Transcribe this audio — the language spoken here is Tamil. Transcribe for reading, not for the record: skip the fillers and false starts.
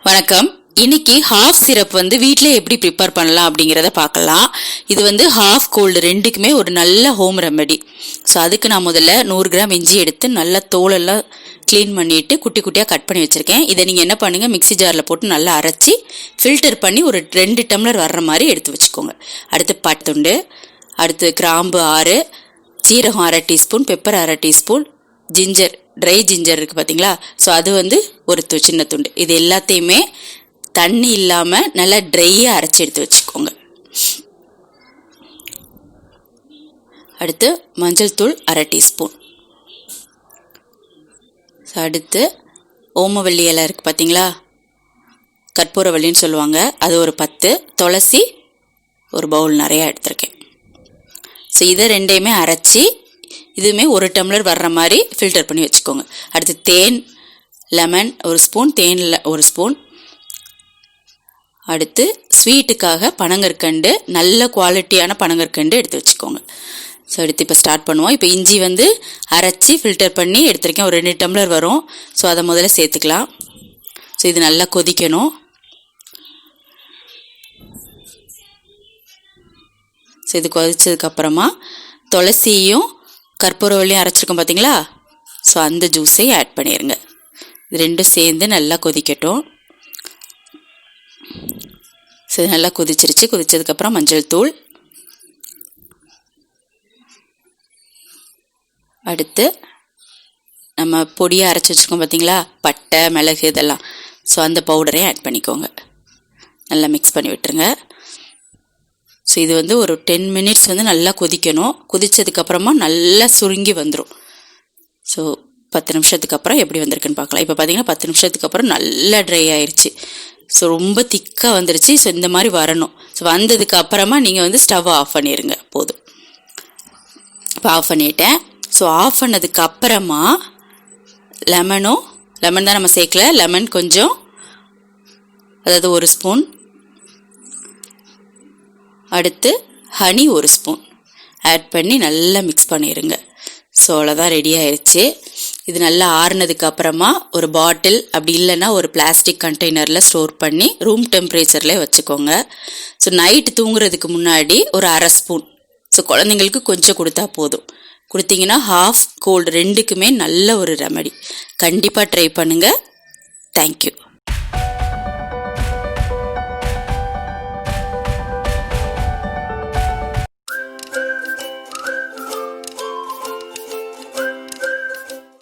வணக்கம். இன்னைக்கு ஹாஃப் சிரப் வீட்டில் எப்படி ப்ரிப்பேர் பண்ணலாம் அப்படிங்கிறத பார்க்கலாம். இது ஹாஃப் கோல்டு ரெண்டுக்குமே ஒரு நல்ல ஹோம் ரெமெடி. ஸோ அதுக்கு நான் முதல்ல 100 கிராம் இஞ்சி எடுத்து நல்லா தோலெல்லாம் க்ளீன் பண்ணிவிட்டு குட்டி குட்டியாக கட் பண்ணி வச்சுருக்கேன். இதை நீங்கள் என்ன பண்ணுங்கள், மிக்ஸி ஜாரில் போட்டு நல்லா அரைச்சி ஃபில்டர் பண்ணி ஒரு 2 டம்ளர் வர்ற மாதிரி எடுத்து வச்சுக்கோங்க. அடுத்து பட்டுண்டு, அடுத்து கிராம்பு 6, சீரகம் 1/2 teaspoon, pepper 1/2 teaspoon, ginger try ginger இருக்குது பார்த்தீங்களா, ஸோ அது ஒரு சின்ன துண்டு. இது எல்லாத்தையுமே தண்ணி இல்லாமல் நல்லா ட்ரையாக அரைச்சி எடுத்து வச்சுக்கோங்க. அடுத்து மஞ்சள் தூள் 1/2 டீஸ்பூன். அடுத்து ஓமவல்லி இலை இருக்குது பார்த்தீங்களா, கற்பூரவல்லின்னு சொல்லுவாங்க, அது ஒரு 10, துளசி ஒரு பவுல் நிறையா எடுத்திருக்கேன். ஸோ இதை ரெண்டையுமே அரைச்சி இதுவுமே 1 டம்ளர் வர்ற மாதிரி ஃபில்டர் பண்ணி வச்சுக்கோங்க. அடுத்து தேன், லெமன் 1 ஸ்பூன், தேனில் 1 ஸ்பூன். அடுத்து ஸ்வீட்டுக்காக பனங்கற்கண்டு, நல்ல குவாலிட்டியான பனங்கற்கண்டு எடுத்து வச்சுக்கோங்க. ஸோ அடுத்து இப்போ ஸ்டார்ட் பண்ணுவோம். இப்போ இஞ்சி அரைச்சி ஃபில்டர் பண்ணி எடுத்திருக்கேன், ஒரு 2 டம்ளர் வரும். ஸோ அதை முதல்ல சேர்த்துக்கலாம். ஸோ இது நல்லா கொதிக்கணும். ஸோ இது கொதிச்சதுக்கப்புறமா துளசியும் கற்பூரவல்லியும் அரைச்சிருக்கோம் பார்த்தீங்களா, ஸோ அந்த ஜூஸையும் ஆட் பண்ணிடுங்க. இது ரெண்டும் சேர்ந்து நல்லா கொதிக்கட்டும். ஸோ இது நல்லா கொதிச்சிருச்சு. கொதிச்சதுக்கப்புறம் மஞ்சள் தூள், அடுத்து நம்ம பொடியாக அரைச்சி வச்சுருக்கோம் பார்த்தீங்களா, பட்டை மிளகு இதெல்லாம், ஸோ அந்த பவுடரையும் ஆட் பண்ணிக்கோங்க. நல்லா மிக்ஸ் பண்ணி விட்டுருங்க. ஸோ இது ஒரு 10 மினிட்ஸ் நல்லா கொதிக்கணும். கொதித்ததுக்கப்புறமா நல்லா சுருங்கி வந்துடும். ஸோ 10 நிமிஷத்துக்கு அப்புறம் எப்படி வந்திருக்குன்னு பார்க்கலாம். இப்போ பார்த்தீங்கன்னா 10 நிமிஷத்துக்கு அப்புறம் நல்லா ட்ரை ஆயிடுச்சு. ஸோ ரொம்ப திக்காக வந்துருச்சு. ஸோ இந்த மாதிரி வரணும். ஸோ வந்ததுக்கு அப்புறமா நீங்கள் ஸ்டவ் ஆஃப் பண்ணிடுங்க, போதும். இப்போ ஆஃப் பண்ணிட்டேன். ஸோ ஆஃப் பண்ணதுக்கு அப்புறமா லெமன் தான் நம்ம சேர்க்கல, லெமன் கொஞ்சம், அதாவது 1 ஸ்பூன். அடுத்து ஹனி 1 ஸ்பூன் ஆட் பண்ணி நல்லா மிக்ஸ் பண்ணிடுங்க. ஸோ அவ்வளோதான், ரெடி ஆயிடுச்சு. இது நல்லா ஆறுனதுக்கு அப்புறமா ஒரு பாட்டில், அப்படி இல்லைன்னா ஒரு பிளாஸ்டிக் கண்டெய்னரில் ஸ்டோர் பண்ணி ரூம் டெம்பரேச்சர்லேயே வச்சுக்கோங்க. ஸோ நைட்டு தூங்குறதுக்கு முன்னாடி ஒரு 1/2 ஸ்பூன், ஸோ குழந்தைங்களுக்கு கொஞ்சம் கொடுத்தா போதும். கொடுத்தீங்கன்னா ஹாஃப் கோல்டு ரெண்டுக்குமே நல்ல ஒரு ரெமெடி. கண்டிப்பாக ட்ரை பண்ணுங்கள். தேங்க்யூ.